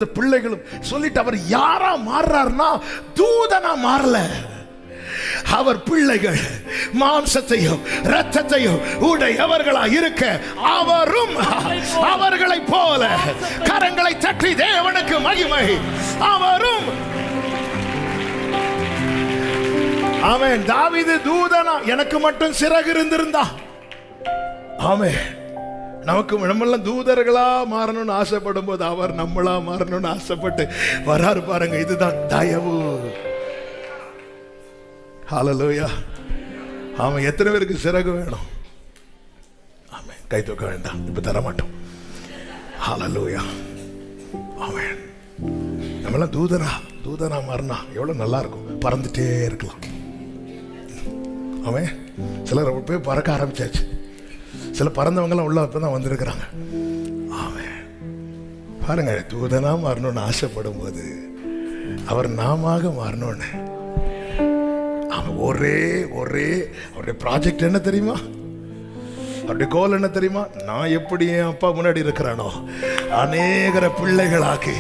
பிள்ளைகளும் சொல்லிட்டு அவர் யாரா மாறுறாருன்னா தூதனா மாறல. அவர் பிள்ளைகள் மாம்சத்தையும் இரத்தத்தையும் உடையவர்களா இருக்க அவரும் அவர்களை போல கரங்களை தட்டி தேவனுக்கு மகிமை. அவரும் ஆமென். தாவீது தூதனா, எனக்கு மட்டும் சிறகு இருந்திருந்தா ஆமென். நமக்கு நம்மெல்லாம் தூதர்களா மாறணும்னு ஆசைப்படும் போது அவர் நம்மளா மாறணும்னு ஆசைப்பட்டு வராரு பாருங்க. இதுதான் தயவு. ஹல்லேலூயா. ஆமாம். எத்தனை பேருக்கு சிறகு வேணும்? ஆமென். கை தூக்க வேண்டாம், இப்ப தர மாட்டோம். ஹல்லேலூயா. ஆமென். நம்மளாம் தூதனா மாறினா எவ்வளவு நல்லா இருக்கும். பறந்துட்டே இருக்கலாம். ஆமென். சிலர் போய் பறக்க ஆரம்பிச்சாச்சு. சில பறந்தவங்களாம் உள்ள இப்பதான் வந்திருக்கிறாங்க. ஆமென். பாருங்க, தூதனா மாறணும்னு ஆசைப்படும் போது அவர் நாமாக மாறணும்னு அவன் ஒரே அவருடைய ப்ராஜெக்ட் என்ன தெரியுமா? அவருடைய கோல் என்ன தெரியுமா? நான் எப்படி என் அப்பா முன்னாடி இருக்கிறானோ அநேகர பிள்ளைகளாக்கி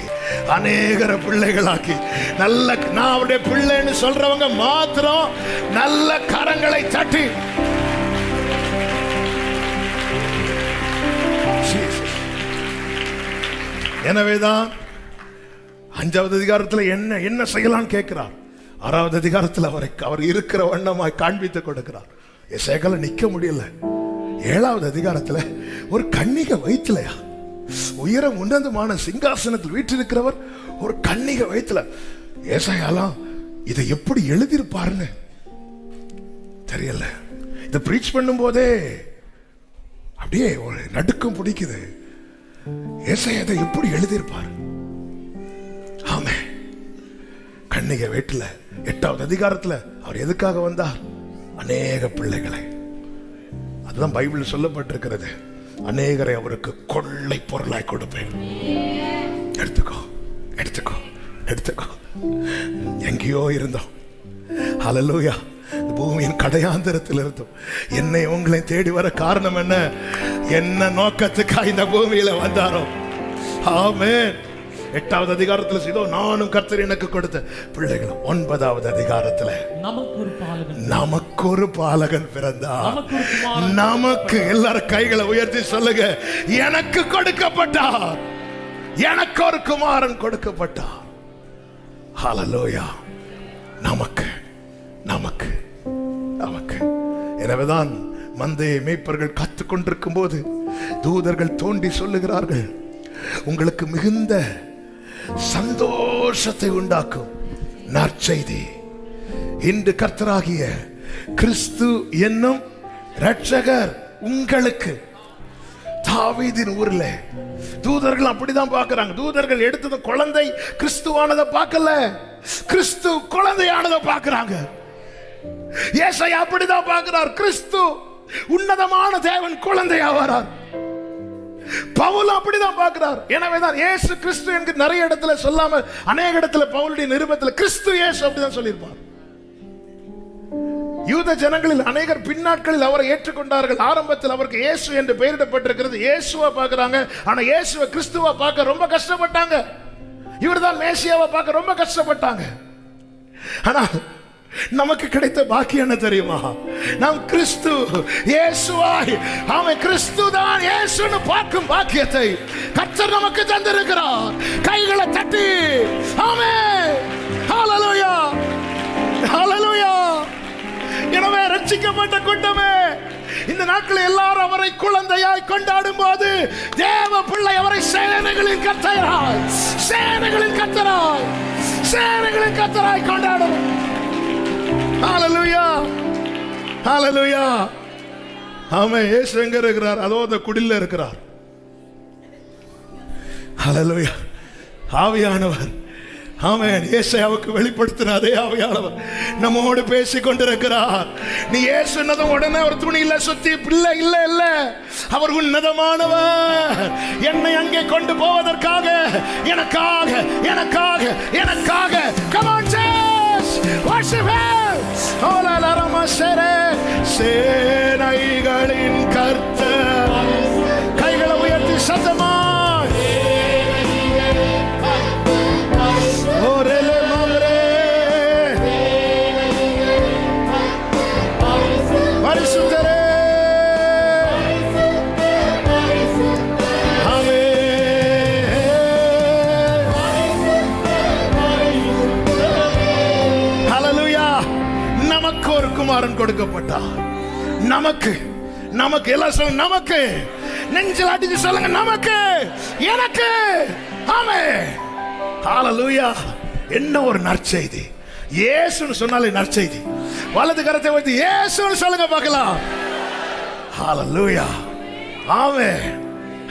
நல்ல நான் அவருடைய பிள்ளைன்னு சொல்றவங்க மாத்திரம் நல்ல கரங்களை தட்டி எனவேதான் 5வது அதிகாரத்தில் என்ன செய்யலான்னு கேட்கிறார். 6வது அதிகாரத்தில் அவர் இருக்கிற வண்ணமாய் காண்பித்து கொடுக்கிறார். எசேக்கியால நிக்க முடியல. 7வது அதிகாரத்தில் ஒரு கன்னிகை வயிற்றுலையா, உயரம் உன்னதமான சிங்காசனத்தில் வீற்றிருக்கிறவர் ஒரு கன்னிகை வயிற்றுல. ஏசாயாலாம் இதை எப்படி எழுதியிருப்பாருன்னு தெரியல. இதை பிரீச் பண்ணும் போதே அப்படியே ஒரு நடுக்கம் பிடிக்குது. ஏசாயா அதை எப்படி எழுதியிருப்பார்? ஆமே. கன்னிகை வீட்டுல 8வது அதிகாரத்துல அவர் எதுக்காக வந்தார்? அநேக பிள்ளைகளை. அதுதான் பைபிள் சொல்லப்பட்டிருக்கிறது. அநேகரை அவருக்கு கொள்ளை பொருளாய் கொடுப்பேன். எடுத்துக்கோ. எங்கேயோ இருந்தோம். ஹல்லேலூயா. பூமியின் கடையாந்தரத்தில் இருந்தோம். என்னை உங்களை தேடி வர காரணம் என்ன நோக்கத்துக்காக இந்த பூமியில வந்தாரோ? ஆமென். 8வது அதிகாரத்தில் இதோ நானும் கர்த்தர் எனக்கு கொடுத்த பிள்ளைகளும். 9வது அதிகாரத்தில் நமக்கு ஒரு பாலகன் பிறந்தார். நமக்கு எல்லாரும் கைகளை உயர்த்தி சொல்லுங்க, எனக்கு கொடுக்கப்பட்டார். எனக்கு ஒரு குமாரன் கொடுக்கப்பட்டார். ஹல்லேலூயா. நமக்கு. எனவேதான் மந்தையை மேய்ப்பர்கள் காத்துக் கொண்டிருக்கும் போது தூதர்கள் தோண்டி சொல்லுகிறார்கள், உங்களுக்கு மிகுந்த சந்தோஷத்தை உண்டாக்கும் நற்செய்தி இன்று கர்த்தராகிய கிறிஸ்து என்னும் இரட்சகர் உங்களுக்கு. தாவீதின் ஊர்ல தூதர்கள் அப்படிதான் பார்க்கறாங்க. தூதர்கள் எடுத்தது குழந்தை கிறிஸ்துவானதை பார்க்கல, கிறிஸ்து குழந்தையானதை பார்க்கறாங்க. ஏசாயா அப்படிதான் பார்க்கிறார். கிறிஸ்து உன்னதமான தேவன் குழந்தையாவார். பவுல் அப்படிதான் பார்க்கிறார். எனவேதான் இயேசு கிறிஸ்து என்று நிறைய இடத்துல சொல்லாம அநேக இடத்துல பவுலுடைய நிருபத்தில் கிறிஸ்து இயேசு அப்படிதான் சொல்லியிருப்பார். யூத ஜனங்களில் அநேகர் பின்னாட்களில் அவரை ஏற்றுக்கொண்டார்கள். ஆரம்பத்தில் அவருக்கு இயேசு என்று பெயரிடப்பட்டிருக்கிறது. இயேசுவா பார்க்கறாங்க. ஆனா இயேசுவை கிறிஸ்துவா பார்க்க ரொம்ப கஷ்டப்பட்டாங்க. இவர்தான் மேசியாவை பார்க்க ரொம்ப கஷ்டப்பட்டாங்க. ஆனா நமக்கு கிடைத்த பாக்கியம் என்ன தெரியுமா? நாம் கிறிஸ்து இயேசுவாய், ஆமென், கிறிஸ்து தான் இயேசுன்னு பார்க்கும் பாக்கியத்தை கர்த்தர் நமக்கு தந்திருக்கிறார். கைகளை தட்டி ஆமென். ஹல்லேலூயா. ஹல்லேலூயா. எனவே ரட்சிக்கப்பட்ட கூட்டமே, இந்த நாட்களில் எல்லாரும் அவரை குழந்தையாய் கொண்டாடும் போது தேவ பிள்ளை அவரை சேனைகளின் கர்த்தராய் கொண்டாடும். ஹல்லேலூயா. ஹல்லேலூயா. ஆமென். இயேசு எங்க இருக்கிறார்? அதோ அந்த குடில்ல இருக்கிறார். ஹல்லேலூயா. ஆவியானவர், ஆமென், ஏசாயாவுக்கு வெளிப்படுத்தின அதே ஆவியானவர் நம்மோடு பேசிக் கொண்டிருக்கிறார். நீ இயேசுனதும் உடனே ஒரு துணியில சுத்தி இல்ல, அவர் உன்னதமானவர். என்னை அங்கே கொண்டு போவதற்காக எனக்காக come on church, worship him. சேனைகளின் கர்த்தர். கைகளை உயர்த்தி சத்தமாய் குமாரன் கொடுக்கப்பட்டார். நமக்கு நமக்கு எல்லாம் சொல்லுங்க, நமக்கு நெஞ்சில் அடிச்சு சொல்லுங்க, நமக்கு, எனக்கு. ஆமென். ஹalleluya. என்ன ஒரு நற்செய்தி! இயேசுன்னு சொன்னாலே நற்செய்தி. வலது கரத்தை வைத்து இயேசுன்னு சொல்லுங்க பார்க்கலாம். ஹalleluya. ஆமென்.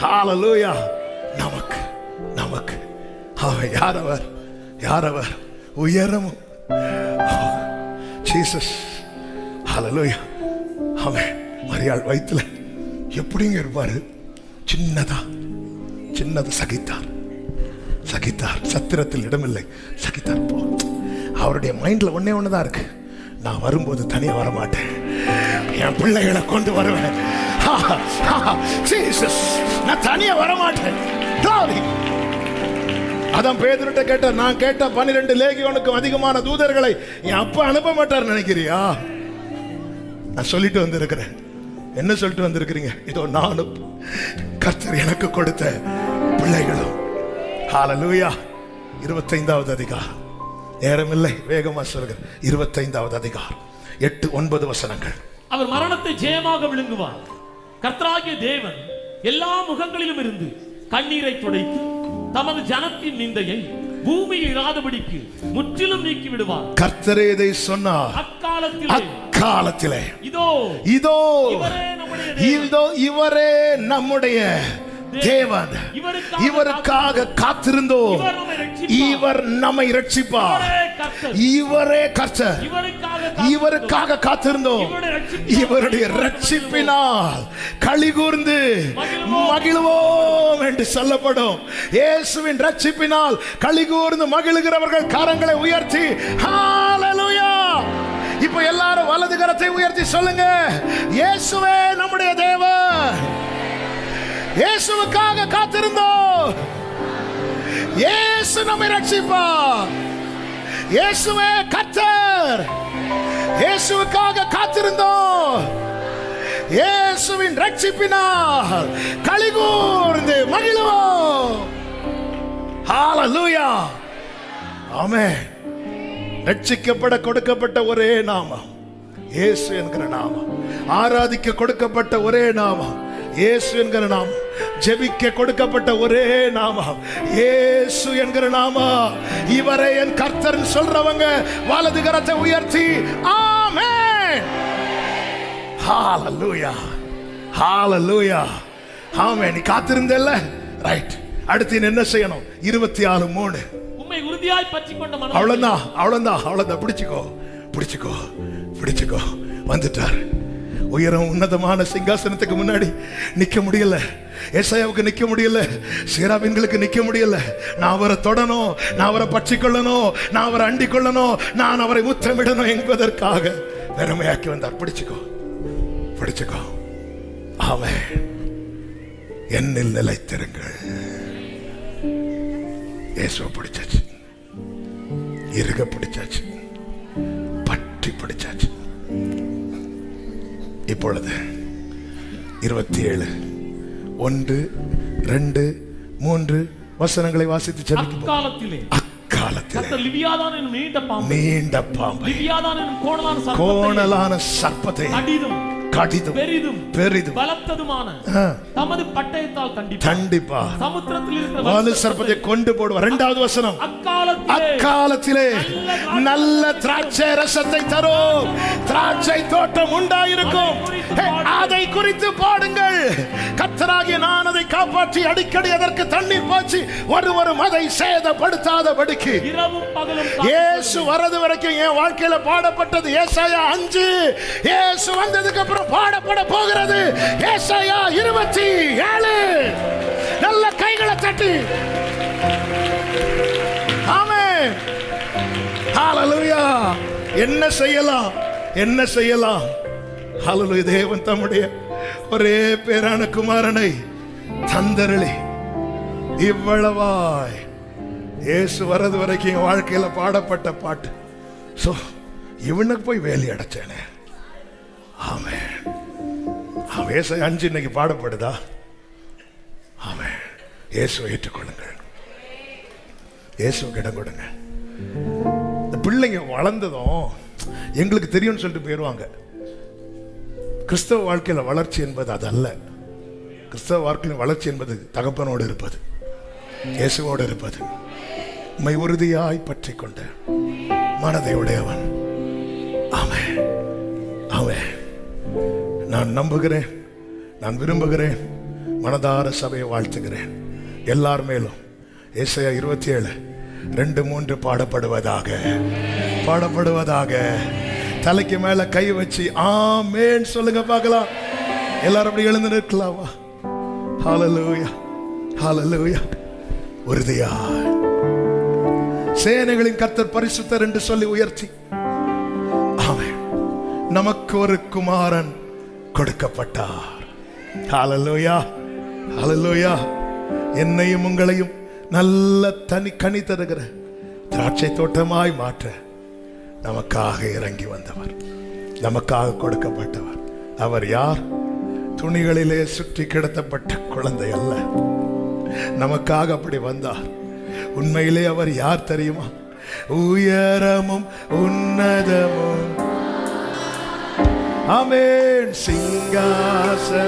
ஹalleluya. நமக்கு நமக்கு ஆமென். யாரவர் யாரவர் உயரமும் ஜீசஸ். ஹalleluya. ஆமென். மரியாள் வயித்துல எப்படிங்க இருப்பாரு? சின்னதா சகித்தார். சத்திரத்தில் இடமில்லை, சகித்தார். போ. அவருடைய மைண்ட்ல ஒண்ணுதான் இருக்கு, நான் வரும்போது தனியா வர மாட்டேன், என் பிள்ளைகளை கொண்டு வருவேன். நான் தனியா வர மாட்டேன். அதான் பேதுருட்ட கேட்டார், நான் கேட்ட 12 லேகியோனுக்கும் அதிகமான தூதர்களை என் அப்பா அனுப்ப மாட்டார் நினைக்கிறியா? நான் சொல்லிட்டு வந்திருக்கிறேன். என்ன சொல்லிட்டு வந்திருக்கிறீங்க? இதோ நானும் கர்த்தர் எனக்கு கொடுத்த பிள்ளைகளும். ஹalleluya. 25வது அதிகாரம், நேரமில்லை, வேகமா சொல்கிறேன். 25வது அதிகாரம் 8-9 வசனங்கள். அவர் மரணத்தை ஜெயமாக விழுங்குவார். கர்த்தராகிய தேவன் எல்லா முகங்களிலும் இருந்து கண்ணீரை துடைத்து தமது ஜனத்தின் நிந்தையை பூமியில் இராதபடிக்கு முற்றிலும் நீக்கி விடுவார். கர்த்தரே இதை சொன்னார். அக்காலத்திலே இதோ இவரே நம்முடைய தேவன், இவருக்காக காத்திருந்தோம், இவர் நம்மை ரட்சிப்பார். இவரே கர்த்தர், இவருக்காக காத்திருந்தோம், இவருடைய ரட்சிப்பினால் களிகூர்ந்து மகிழ்வோம் என்று சொல்லப்படும். இயேசுவின் ரட்சிப்பினால் களிகூர்ந்து மகிழுகிறவர்கள் கரங்களை உயர்த்தி ஹalleluya. இப்போ எல்லாரும் வலது கரத்தை உயர்த்தி சொல்லுங்க, இயேசுவே நம்முடைய தேவன், இயேசுவுக்காக காத்திருந்தோம், இயேசு நம்மை ரட்சிப்பார். இயேசுவே கர்த்தர், இயேசுவுக்காக காத்திருந்தோம், இயேசுவின் ரட்சிப்பினால் களிகூர்ந்து மகிழுவோம். ஹalleluya. ஆமென். ரட்சிக்கப்பட கொடுக்கப்பட்ட ஒரே நாமம் இயேசு என்கிற நாமம். ஆராதிக்க கொடுக்கப்பட்ட ஒரே நாமம் இயேசு என்கிற நாமம். ஜெபிக்க கொடுக்கப்பட்ட ஒரே நாமம் இயேசு என்கிற நாமம். இவரே என் கர்த்தர் சொல்றவங்க வலது கரத்தை உயர்த்தி ஆமென். ஹalleluya. ஹalleluya. ஆமென். நீ காத்திருந்தல்ல, ரைட். அடுத்து என்ன செய்யணும்? 26:3. உம்மை உறுதியாய் பற்றிக்கொண்ட மனம். அவ்வளவுதான். பிடிச்சுக்கோ. வந்துட்டார். உயரம் உன்னதமான சிங்காசனத்துக்கு முன்னாடி நிக்க முடியல, ஏசாயாவுக்கு நிக்க முடியல, சேராபீன்களுக்கு நிக்க முடியல. நான் அவரை தொடணும், நான் அவரை பற்றிக்கொள்ளணும், நான் அவரை அண்டிக் கொள்ளணும், நான் அவரை முத்தமிடணும் என்பதற்காக வெறுமையாக்கி வந்தார். பிடிச்சுக்கோ. ஆமென். என்னில் நிலைத்திருங்கள். இயேசுவை பிடிச்சாச்சு, இருக பிடிச்சாச்சு, பற்றி பிடிச்சாச்சு. இப்பொழுது 27:1-2-3 வசனங்களை வாசித்து ஜெபிப்போம். அக்காலத்திலே நீண்ட பாம்பை, கோணலான சர்ப்பத்தை, கடிதும் பெரிதும் பலத்ததுமான தமது பட்டயத்தால் கண்டிப்பா சமுத்திரத்தில் இருக்கிற வலு சர்ப்பத்தை கொண்டு போடுவார். 2வது வசனம், அக்காலத்திலே நல்ல திராட்சை ரசத்தை தரும், திராட்சை தோட்டம் உண்டாயிருக்கும், அதை குறித்து பாடுங்கள். கர்த்தராகிய நான் அதை காப்பாற்றி அடிக்கடி அதற்கு தண்ணீர் பாய்ச்சி ஒருவரும் அதை சேதப்படுத்தாதபடிக்கு. இயேசு வரது வரைக்கும் என் வாழ்க்கையில பாடப்பட்டது ஏசாயா 5. இயேசு வந்ததுக்கு அப்புறம் பாடப்பட போகிறது ஏசாயா 27. நல்ல கைகளை தட்டி ஆமென். ஹalleluya. என்ன செய்யலாம்? ஹalleluya. தேவன் தம்முடைய ஒரே பேரான குமாரனை தந்தருளி இவ்வளவாய். இயேசு வரது வரைக்கும் என் வாழ்க்கையில பாடப்பட்ட பாட்டு. சோ இவனுக்கு போய் வேலி அடைச்சேனே. ஆமென். ஏசாயா 5 இன்னைக்கு பாடப்படுதா? ஆமென். இயேசுவை ஏற்றுக்கொள்ளுங்கள், இயேசுவுக்கு இடம் கொடுங்க. இந்த பிள்ளைங்க வளர்ந்ததும் எங்களுக்கு தெரியும்னு சொல்லிட்டு போயிடுவாங்க. கிறிஸ்தவ வாழ்க்கையில் வளர்ச்சி என்பது அதல்ல. கிறிஸ்தவ வாழ்க்கையில் வளர்ச்சி என்பது தகப்பனோடு இருப்பது, இயேசுவோடு இருப்பது, உம்மை உறுதியாய் பற்றி கொண்ட மனதை உடையவன். ஆமென், ஆமென். நான் நம்புகிறேன், நான் விரும்புகிறேன், மனதார சபையை வாழ்த்துகிறேன். எல்லார் மேலும் ஏசாயா 27:2-3 பாடப்படுவதாக, பாடப்படுவதாக. தலைக்கு மேல கை வச்சு ஆமென் சொல்லுங்க பார்க்கலாம். எல்லாரும் அப்படி எழுந்து நிற்கலாமா? ஹல்லேலூயா, ஹல்லேலூயா. உறுதியா சேனைகளின் கர்த்தர் பரிசுத்தர் என்று சொல்லி உயர்த்தி, ஆமென், நமக்கு ஒரு குமாரன் கொடுக்கப்பட்டார். ஹல்லேலூயா, ஹல்லேலூயா. என்னையும் உங்களையும் நல்ல தனி கனி தருகிற திராட்சை தோட்டமாய் மாற்ற நமக்காக இறங்கி வந்தவர், நமக்காக கொடுக்கப்பட்டவர். அவர் யார்? துணிகளிலே சுற்றி கிடத்தப்பட்ட குழந்தை அல்ல, நமக்காக அப்படி வந்தார். உண்மையிலே அவர் யார் தெரியுமா? உயரமும் உன்னதமும், ஆமென், சிங்காசனத்தில்